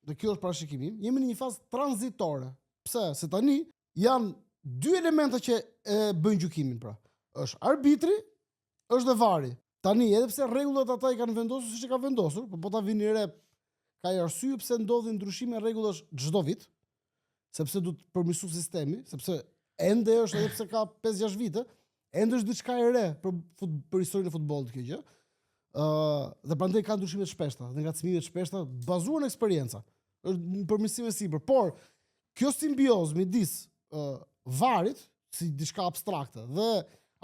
dhe kjo është parashikimi im, jemi në një fazë tranzitore. Pse? Se tani janë dy elementa që e bëjnë gjykimin pra. Është arbitri, është dhe vari. Tani edhe pse rregullat ata i kanë vendosur siç e kanë vendosur, po ta vini re, ka arsye pse ndodhin ndryshime rregullash çdo vit, sepse du të përmirësu sistemi, sepse ende është edhe pse ka 5-6 vite, ende është diçka e re për historinë e futbollit kjo gjë. Dhe prandaj ka ndryshime të shpeshta, dhe ngacmime të shpeshta bazuar në eksperjenca. Është një përmirësim e sipër, por kjo simbiozë midis varit si diçka abstrakte dhe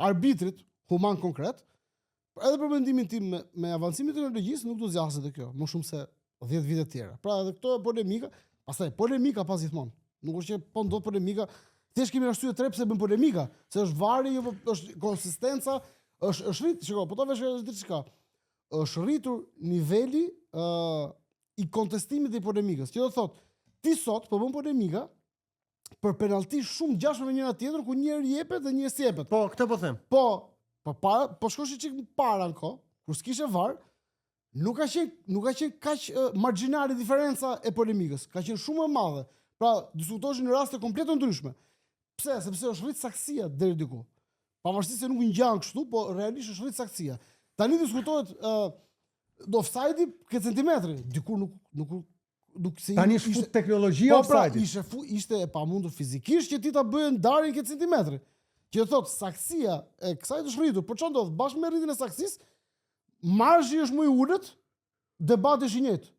arbitrit human konkret, edhe për mendimin tim me avancimin e teknologjisë nuk do zgjaset e kjo, më shumë se 10 vite të tjera. Pra edhe këto polemika, pastaj polemika pas gjithmonë. Nuk është që po ndodh polemika, thjesht kemi arsye tre pse bën polemika, se është vari, jo është konsistenca, është rrit, shiko, po ta vesh diçka. Është rritur niveli i kontestimit dhe i polemikës. Që do thotë, ti sot po bën polemika për penallti shumë ngjashme me njëra tjetrën ku njëri jepet dhe njëri s'jepet. Po, këtë po them. Po shkosh çik para në kohë, kur s'kishte VAR, nuk ka qenë kaq margjinale diferenca e polemikës, ka qenë shumë e madhe. Pra, diskutoheshin në raste komplet të ndryshme. Pse? Sepse është rrit saksia deri diku. Pavarësisht se nuk ngjan kështu, po realisht është rrit saksia. Tani diskutohet offside ke centimetri. Dikur nuk se tani është fut teknologjia offside. Pra, ishte e pamundur fizikisht që ti ta bëje ndarjen ke centimetri. Që thotë saksia e kësaj është rritur, por çfarë ndodh? Bashkë me rritjen e saksisë, marzhi është më i ulët, debati është i njëjtë.